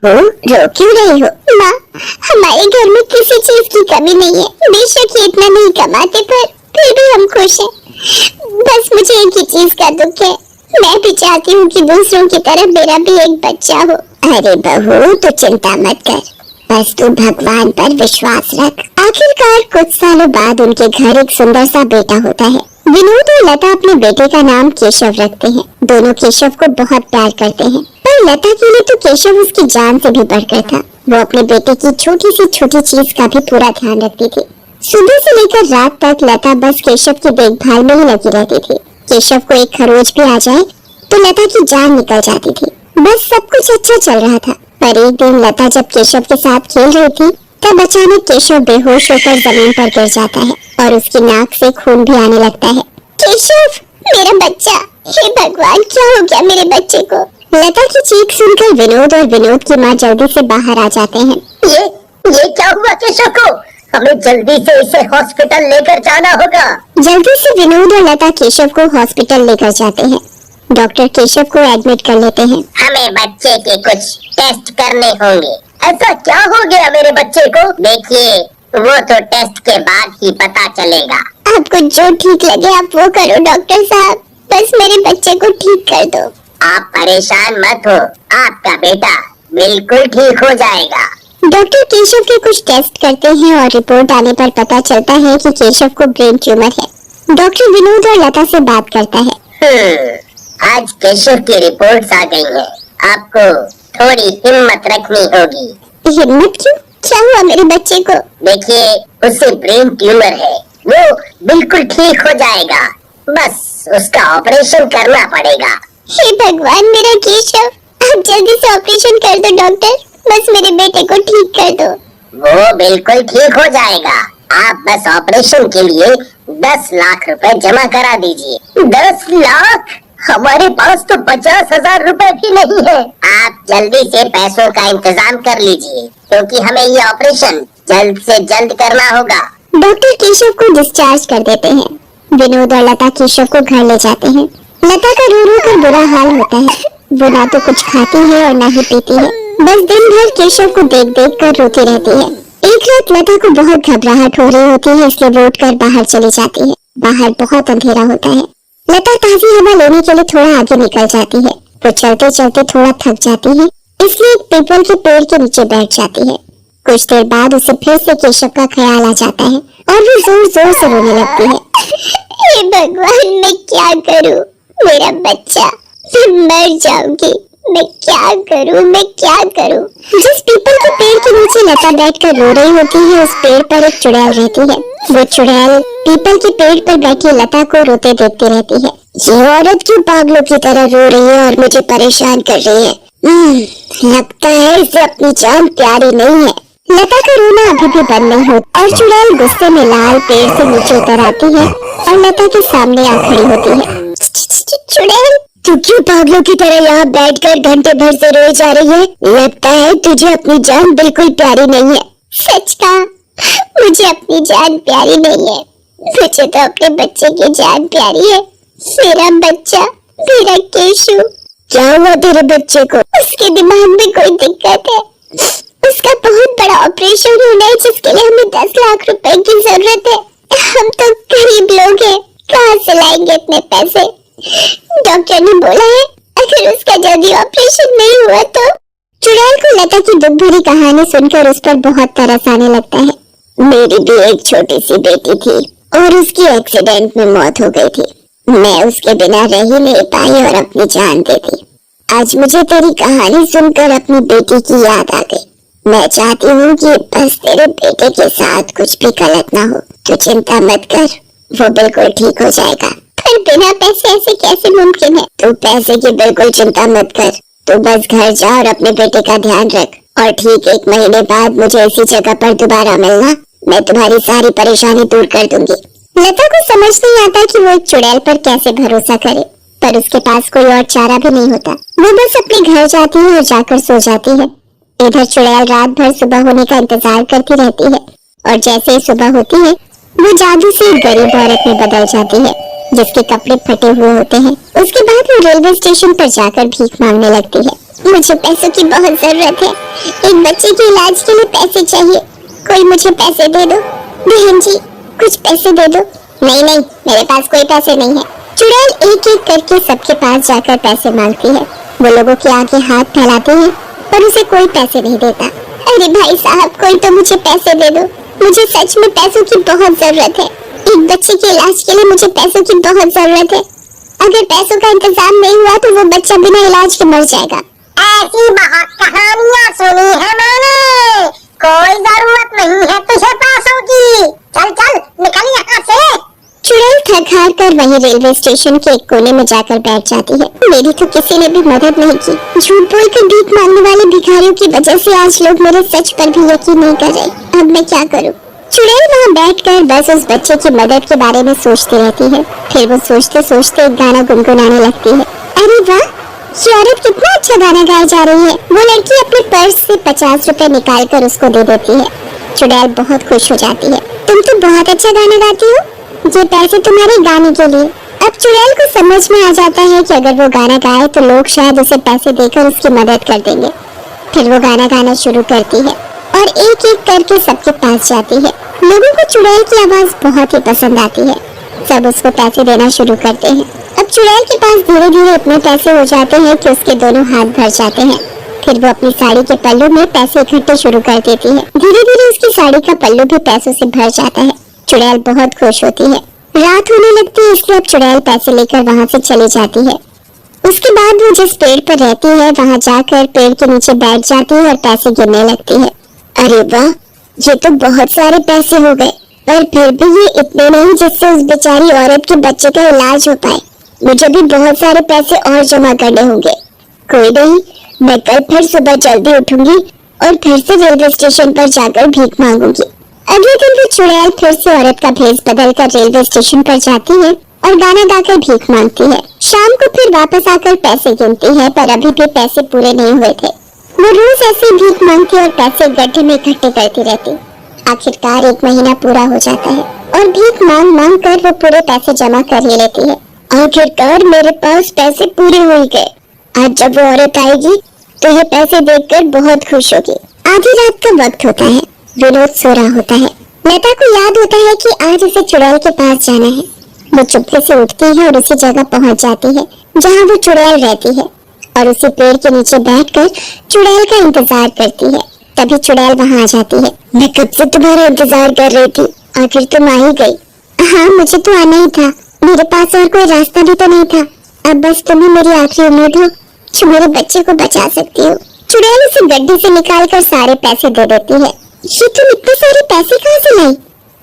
हो, रो क्यों रही हो? माँ, हमारे घर में किसी चीज की कमी नहीं है। बेशक ये इतना नहीं कमाते पर फिर भी हम खुश हैं। बस मुझे एक ही चीज का दुख है। मैं भी चाहती हूँ कि दूसरों की तरह मेरा भी एक बच्चा हो। अरे बहू, तो चिंता मत कर, बस तू भगवान पर विश्वास रख। आखिरकार कुछ सालों बाद उनके घर एक सुंदर सा बेटा होता है। विनोद और लता अपने बेटे का नाम केशव रखते हैं। दोनों केशव को बहुत प्यार करते हैं, पर लता के लिए तो केशव उसकी जान से भी बढ़कर था। वो अपने बेटे की छोटी सी छोटी चीज का भी पूरा ध्यान रखती थी। सुबह से लेकर रात तक लता बस केशव की देखभाल में ही लगी रहती थी। केशव को एक खरोच भी आ जाए तो लता की जान निकल जाती थी। बस सब कुछ अच्छा चल रहा था, पर एक दिन लता जब केशव के साथ खेल रही थी तब अचानक केशव बेहोश होकर जमीन पर गिर जाता है और उसकी नाक से खून भी आने लगता है। केशव, मेरा बच्चा! हे भगवान, क्या हो गया मेरे बच्चे को? लता की चीख सुनकर विनोद और विनोद की माँ जल्दी से बाहर आ जाते हैं। ये क्या हुआ केशव को? हमें जल्दी से इसे हॉस्पिटल लेकर जाना होगा। जल्दी से विनोद और लता केशव को हॉस्पिटल लेकर जाते हैं। डॉक्टर केशव को एडमिट कर लेते हैं। हमें बच्चे के कुछ टेस्ट करने होंगे। ऐसा क्या हो गया मेरे बच्चे को? देखिए, वो तो टेस्ट के बाद ही पता चलेगा। आपको जो ठीक लगे आप वो करो डॉक्टर साहब, बस मेरे बच्चे को ठीक कर दो। आप परेशान मत हो, आपका बेटा बिल्कुल ठीक हो जाएगा। डॉक्टर केशव के कुछ टेस्ट करते हैं और रिपोर्ट आने पर पता चलता है कि केशव को ब्रेन ट्यूमर है। डॉक्टर विनोद और लता से बात करता है। आज केशव की रिपोर्ट्स आ गई हैं। आपको थोड़ी हिम्मत रखनी होगी। हिम्मत क्यों? क्या हुआ मेरे बच्चे को? देखिए, उसे ब्रेन ट्यूमर है, वो बिल्कुल ठीक हो जाएगा। बस उसका ऑपरेशन करना पड़ेगा। हे भगवान, मेरा केशव! आप जल्दी से ऑपरेशन कर दो डॉक्टर, बस मेरे बेटे को ठीक कर दो। वो बिल्कुल ठीक हो जाएगा। आप बस ऑपरेशन के लिए 10 लाख रुपए जमा करा दीजिए। 10 लाख? हमारे पास तो 50,000 रुपए भी नहीं है। आप जल्दी से पैसों का इंतजाम कर लीजिए, क्योंकि हमें ये ऑपरेशन जल्द से जल्द करना होगा। डॉक्टर केशव को डिस्चार्ज कर देते हैं। विनोद और लता केशव को घर ले जाते हैं। लता का रो रो कर बुरा हाल होता है। वो ना तो कुछ खाती है और ना ही पीती है, बस दिन भर केशव को देख देख कर रोती रहती है। एक रात लता को बहुत घबराहट हो रही होती है, इसलिए वो उठकर बाहर चली जाती है। बाहर बहुत अंधेरा होता है। लता ताजी हवा लेने के लिए थोड़ा आगे निकल जाती है। वो चलते चलते थोड़ा थक जाती है, इसलिए एक पीपल के पेड़ के नीचे बैठ जाती है। कुछ देर बाद उसे फिर से केशव का ख्याल आ जाता है और वो जोर जोर से रोने लगती है। हे भगवान, मैं क्या करूं? मेरा बच्चा, मैं मर जाऊंगी। मैं क्या करूं? जिस पीपल के पेड़ के नीचे लता बैठकर रो रही होती है, उस पेड़ पर एक चुड़ैल रहती है। वो चुड़ैल पीपल के पेड़ पर बैठी लता को रोते देखती रहती है। ये औरत क्यों पागलों की तरह रो रही है और मुझे परेशान कर रही है? लगता है इसे अपनी जान प्यारी नहीं है। लता का रोना अभी भी बंद नहीं होता और चुड़ैल गुस्से में लाल पेड़ से नीचे उतर आती है और लता के सामने आ खड़ी होती है। चुड़ैल, तू क्यों पागलों की तरह यहाँ बैठकर घंटे भर से रोई जा रही है? लगता है तुझे अपनी जान बिल्कुल प्यारी नहीं है। सच कहा, मुझे अपनी जान प्यारी नहीं है। मुझे तो अपने बच्चे की जान प्यारी है। मेरा बच्चा, मेरा केशु। क्या हुआ तेरे बच्चे को? उसके दिमाग में कोई दिक्कत है। उसका बहुत बड़ा ऑपरेशन होना है, जिसके लिए हमें 10 लाख रुपए की जरूरत है। हम तो गरीब लोग हैं, कहाँ से लाएंगे इतने पैसे? डॉक्टर ने बोला है अगर उसका जल्दी ऑपरेशन नहीं हुआ तो। चुड़ैल को लता की दुख भरी कहानी सुनकर उस पर बहुत तरस आने लगता है। मेरी भी एक छोटी सी बेटी थी और उसकी एक्सीडेंट में मौत हो गई थी। मैं उसके बिना रह ही नहीं पाई और अपनी जान दे दी। आज मुझे तेरी कहानी सुनकर अपनी बेटी की याद आ गई। मैं चाहती हूँ कि बस तेरे बेटे के साथ कुछ भी गलत ना हो। तू चिंता मत कर, वो बिल्कुल ठीक हो जाएगा। पर बिना पैसे ऐसे कैसे मुमकिन है? तू पैसे की बिल्कुल चिंता मत कर। तू बस घर जा और अपने बेटे का ध्यान रख और ठीक 1 महीने बाद मुझे इसी जगह पर दोबारा मिलना। मैं तुम्हारी सारी परेशानी दूर कर दूंगी। लता को समझ नहीं आता कि वो एक चुड़ैल पर कैसे भरोसा करे, पर उसके पास कोई और चारा भी नहीं होता। वो बस अपने घर जाती है और जाकर सो जाती है। इधर चुड़ैल रात भर सुबह होने का इंतजार करती रहती है और जैसे ही सुबह होती है वो जादू से एक गरीब औरत में बदल जाती है जिसके कपड़े फटे हुए होते हैं। उसके बाद वो रेलवे स्टेशन पर जाकर भीख मांगने लगती है। मुझे पैसों की बहुत जरूरत है। एक बच्चे के इलाज के लिए पैसे चाहिए। कोई मुझे पैसे दे दो। बहन जी कुछ पैसे दे दो। नहीं नहीं, मेरे पास कोई पैसे नहीं है। चुड़ैल एक एक करके सबके पास जाकर पैसे मांगती है। वो लोगों के आगे हाथ फैलाती है पर उसे कोई पैसे नहीं देता। अरे भाई साहब कोई तो मुझे पैसे दे दो। मुझे सच में पैसों की बहुत जरूरत है। एक बच्चे के इलाज के लिए मुझे पैसों की बहुत जरूरत है। अगर पैसों का इंतजाम नहीं हुआ तो वो बच्चा बिना इलाज के मर जाएगा। ऐसी बहुत कहानियाँ सुनी है मैंने। कोई जरूरत नहीं है तुझे पैसों की। चल चल निकल यहाँ से। चुड़ैल थक हार कर वहीं रेलवे स्टेशन के एक कोने में जाकर बैठ जाती है। मेरी तो किसी ने भी मदद नहीं की। झूठ बोलकर भीख मांगने वाले भिखारियों की वजह से आज लोग मेरे सच पर भी यकीन नहीं कर रहे। अब मैं क्या करूं? चुड़ैल वहाँ बैठकर बस उस बच्चे की मदद के बारे में सोचती रहती है। फिर वो सोचते सोचते एक गाना गुनगुनाने लगती है। अरे वाह, ये औरत कितना अच्छा गाना गाए जा रही है। वो लड़की अपने पर्स से 50 रुपए निकाल कर उसको दे देती है। चुड़ैल बहुत खुश हो जाती है। तुम तो बहुत अच्छा गाना गाती हो, ये पैसे तुम्हारे गाने के लिए। अब चुड़ैल को समझ में आ जाता है कि अगर वो गाना गाए तो लोग शायद उसे पैसे देकर उसकी मदद कर देंगे। फिर वो गाना गाना शुरू करती है और एक एक करके सबके पास जाती है। लोगों को चुड़ैल की आवाज बहुत ही पसंद आती है। सब उसको पैसे देना शुरू करते हैं। अब चुड़ैल के पास धीरे धीरे इतने पैसे हो जाते हैं कि उसके दोनों हाथ भर जाते हैं। फिर वो अपनी साड़ी के पल्लू में पैसे इकट्ठे शुरू कर देती है। धीरे धीरे उसकी साड़ी का पल्लू भी पैसों से भर जाता है। चुड़ैल बहुत खुश होती है। रात होने लगती है इसलिए अब चुड़ैल पैसे लेकर वहाँ से चली जाती है। उसके बाद वो जिस पेड़ पर रहती है वहाँ जाकर पेड़ के नीचे बैठ जाती है और पैसे गिनने लगती है। अरे वाह, ये तो बहुत सारे पैसे हो गए, पर फिर भी ये इतने नहीं जिससे उस बेचारी औरत के बच्चे का इलाज हो पाए। मुझे भी बहुत सारे पैसे और जमा करने होंगे। कोई नहीं, मैं कल फिर सुबह जल्दी उठूंगी और फिर से रेलवे स्टेशन पर जाकर भीख मांगूंगी। अगले दिन वो चुड़ैल फिर से औरत का भेष बदलकर रेलवे स्टेशन पर जाती है और गाना गाकर भीख मांगती है। शाम को फिर वापस आकर पैसे गिनती है पर अभी भी पैसे पूरे नहीं हुए थे। वो रोज ऐसे भीख मांगती और पैसे गड्ढे में इकट्ठे करती रहती। आखिरकार 1 महीना पूरा हो जाता है और भीख मांग मांग कर वो पूरे पैसे जमा कर ही लेती है। आखिरकार मेरे पास पैसे पूरे हो ही गए। आज जब वो औरत आएगी तो ये पैसे देखकर बहुत खुश होगी। आधी रात का वक्त होता है। विनोद सो रहा होता है। लता को याद होता है कि आज उसे चुड़ैल के पास जाना है। वो चुपके से उठती है और उसी जगह पहुंच जाती है जहां वो चुड़ैल रहती है और उसी पेड़ के नीचे बैठकर चुड़ैल का इंतजार करती है। तभी चुड़ैल वहां आ जाती है। मैं कब से तुम्हारा इंतजार कर रही थी, आखिर तुम आ ही गई। हाँ, मुझे तो आना ही था। मेरे पास और कोई रास्ता भी तो नहीं था। अब बस तुम ही मेरी आखिरी उम्मीद हो जो मेरे बच्चे को बचा सकती हो। चुड़ैल उसे गड्ढे से निकालकर सारे पैसे दे देती है। ये तुम इतने सारे पैसे कहाँ से लाई?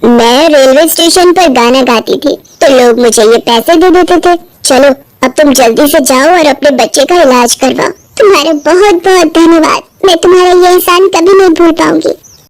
मैं रेलवे स्टेशन पर गाना गाती थी तो लोग मुझे ये पैसे दे देते थे। चलो अब तुम जल्दी से जाओ और अपने बच्चे का इलाज करवाओ। तुम्हारा बहुत बहुत धन्यवाद। मैं तुम्हारा ये एहसान कभी नहीं भूल पाऊंगी।